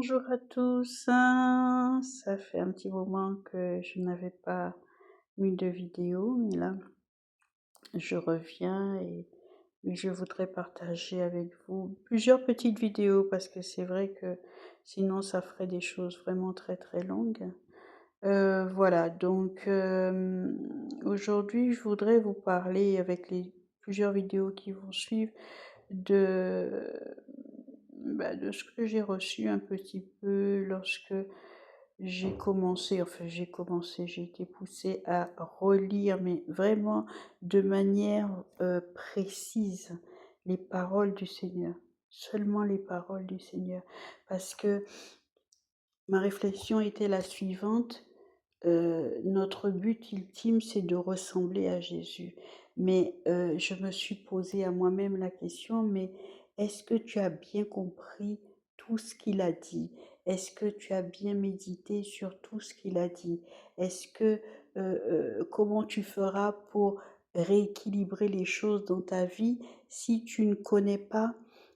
Bonjour à tous. Ça fait un petit moment que je n'avais pas mis de vidéo, mais là, je reviens et je voudrais partager avec vous plusieurs petites vidéos parce que c'est vrai que sinon ça ferait des choses vraiment très très longues. Voilà, donc aujourd'hui, je voudrais vous parler avec les plusieurs vidéos qui vont suivre de, de ce que j'ai reçu un petit peu lorsque j'ai été poussée à relire, mais vraiment de manière précise, les paroles du Seigneur, seulement les paroles du Seigneur, parce que ma réflexion était la suivante. Notre but ultime, c'est de ressembler à Jésus. Mais je me suis posé à moi-même la question, mais est-ce que tu as bien compris tout ce qu'il a dit? Est-ce que tu as bien médité sur tout ce qu'il a dit? Est-ce que comment tu feras pour rééquilibrer les choses dans ta vie si tu ne connais pas,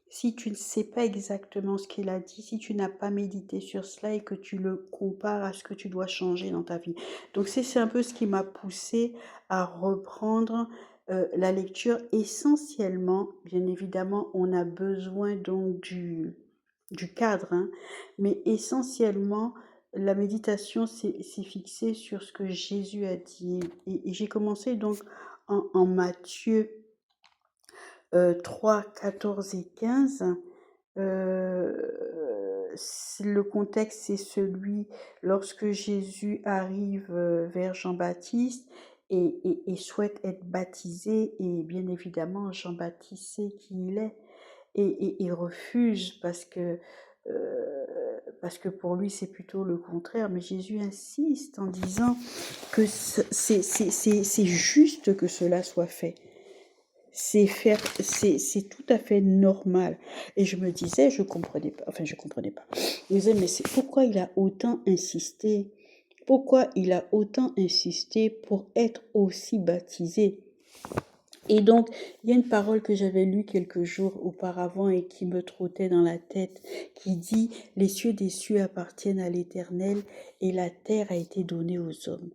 si tu ne sais pas exactement ce qu'il a dit, si tu n'as pas médité sur cela et que tu le compares à ce que tu dois changer dans ta vie. Donc c'est un peu ce qui m'a poussé à reprendre la lecture. Essentiellement, bien évidemment, on a besoin donc du cadre, hein, mais essentiellement, la méditation s'est fixée sur ce que Jésus a dit. Et j'ai commencé donc en Matthieu 3, 14 et 15. Le contexte, c'est celui lorsque Jésus arrive vers Jean-Baptiste et souhaite être baptisé, et bien évidemment, Jean-Baptiste sait qui il est et refuse parce que pour lui, c'est plutôt le contraire. Mais Jésus insiste en disant que c'est juste que cela soit fait. C'est tout à fait normal. Et je me disais, je comprenais pas. Enfin, je comprenais pas. Je me disais, mais c'est pourquoi il a autant insisté? Pourquoi il a autant insisté pour être aussi baptisé? Et donc, il y a une parole que j'avais lue quelques jours auparavant et qui me trottait dans la tête, qui dit, les cieux des cieux appartiennent à l'Éternel et la terre a été donnée aux hommes.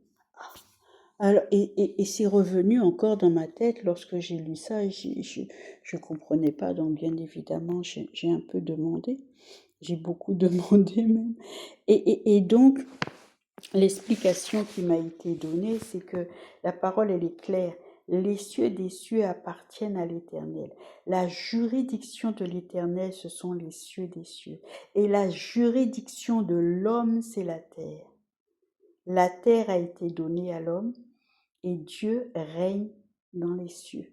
Alors, et c'est revenu encore dans ma tête lorsque j'ai lu ça. Je comprenais pas, donc bien évidemment, j'ai un peu demandé. J'ai beaucoup demandé même. Et donc, l'explication qui m'a été donnée, c'est que la parole, elle est claire. Les cieux des cieux appartiennent à l'Éternel. La juridiction de l'Éternel, ce sont les cieux des cieux. Et la juridiction de l'homme, c'est la terre. La terre a été donnée à l'homme et Dieu règne dans les cieux.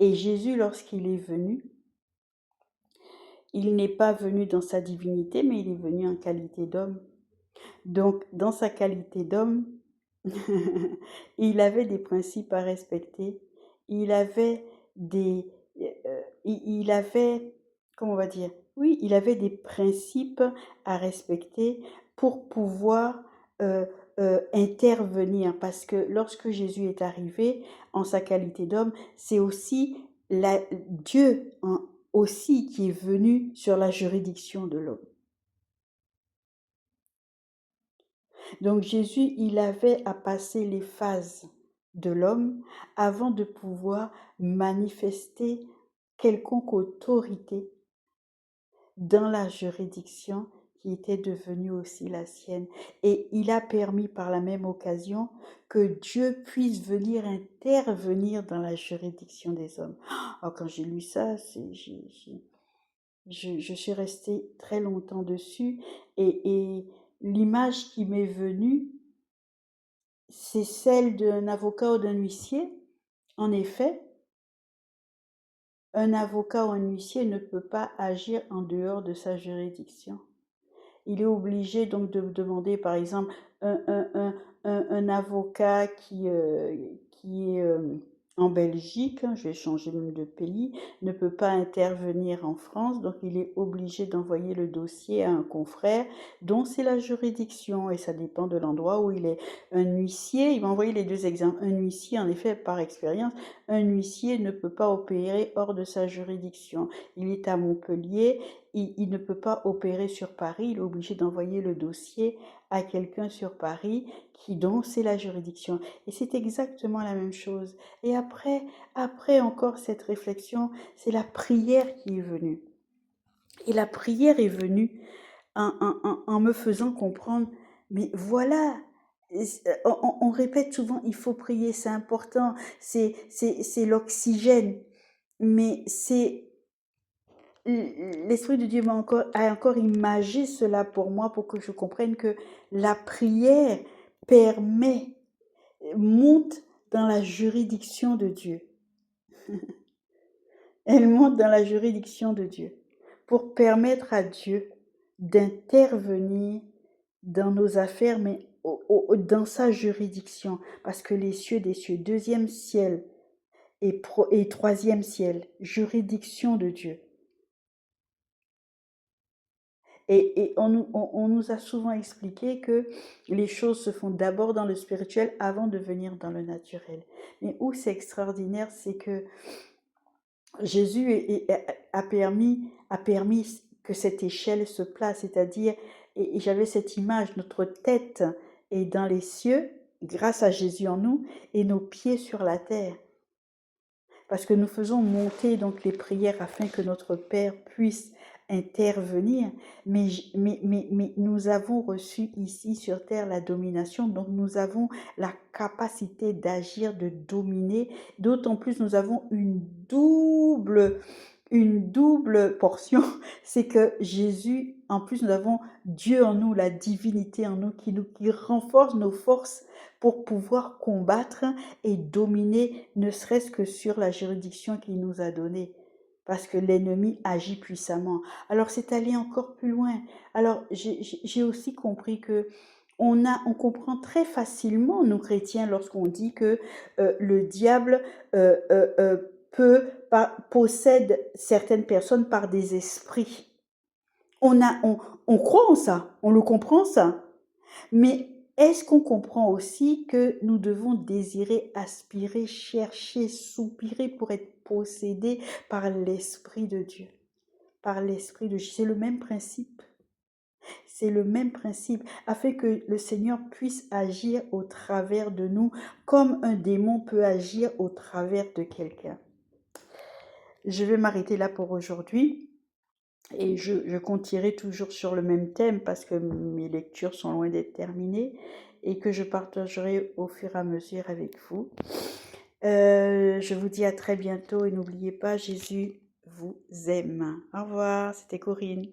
Et Jésus, lorsqu'il est venu, il n'est pas venu dans sa divinité, mais il est venu en qualité d'homme. Donc, dans sa qualité d'homme, il avait des principes à respecter. Il avait il avait, comment on va dire, oui, il avait des principes à respecter pour pouvoir euh, intervenir. Parce que lorsque Jésus est arrivé en sa qualité d'homme, c'est aussi Dieu aussi qui est venu sur la juridiction de l'homme. Donc Jésus, il avait à passer les phases de l'homme avant de pouvoir manifester quelconque autorité dans la juridiction qui était devenue aussi la sienne. Et il a permis par la même occasion que Dieu puisse venir intervenir dans la juridiction des hommes. Alors quand j'ai lu ça, je suis restée très longtemps dessus et l'image qui m'est venue, c'est celle d'un avocat ou d'un huissier. En effet, un avocat ou un huissier ne peut pas agir en dehors de sa juridiction. Il est obligé donc de demander, par exemple, un avocat qui est en Belgique, je vais changer même de pays, ne peut pas intervenir en France, donc il est obligé d'envoyer le dossier à un confrère dont c'est la juridiction, et ça dépend de l'endroit où il est. Un huissier, il m'a envoyé les deux exemples. Un huissier, en effet, par expérience, un huissier ne peut pas opérer hors de sa juridiction. Il est à Montpellier il ne peut pas opérer sur Paris, il est obligé d'envoyer le dossier à quelqu'un sur Paris dont c'est la juridiction. Et c'est exactement la même chose. Et après encore cette réflexion, c'est la prière qui est venue. Et la prière est venue en me faisant comprendre, mais voilà, on répète souvent, il faut prier, c'est important, c'est l'oxygène, mais l'Esprit de Dieu a encore imagé cela pour moi, pour que je comprenne que la prière permet, monte dans la juridiction de Dieu. Elle monte dans la juridiction de Dieu pour permettre à Dieu d'intervenir dans nos affaires, mais dans sa juridiction. Parce que les cieux des cieux, deuxième ciel et troisième ciel, juridiction de Dieu. Et on nous a souvent expliqué que les choses se font d'abord dans le spirituel avant de venir dans le naturel. Mais où c'est extraordinaire, c'est que Jésus a permis que cette échelle se place, c'est-à-dire, et j'avais cette image, notre tête est dans les cieux, grâce à Jésus en nous, et nos pieds sur la terre. Parce que nous faisons monter donc les prières afin que notre Père puisse intervenir, mais nous avons reçu ici sur terre la domination, donc nous avons la capacité d'agir, de dominer, d'autant plus nous avons une double portion, c'est que Jésus, en plus nous avons Dieu en nous, la divinité en nous qui renforce nos forces pour pouvoir combattre et dominer, ne serait-ce que sur la juridiction qu'il nous a donnée. Parce que l'ennemi agit puissamment. Alors c'est aller encore plus loin. Alors j'ai aussi compris que on comprend très facilement, nous chrétiens, lorsqu'on dit que le diable possède certaines personnes par des esprits. On croit en ça, on le comprend ça. Mais est-ce qu'on comprend aussi que nous devons désirer, aspirer, chercher, soupirer pour être possédés par l'Esprit de Dieu? Par l'Esprit de Dieu. C'est le même principe. C'est le même principe, afin que le Seigneur puisse agir au travers de nous, comme un démon peut agir au travers de quelqu'un. Je vais m'arrêter là pour aujourd'hui. Et je continuerai toujours sur le même thème parce que mes lectures sont loin d'être terminées et que je partagerai au fur et à mesure avec vous. Je vous dis à très bientôt et n'oubliez pas, Jésus vous aime. Au revoir, c'était Corinne.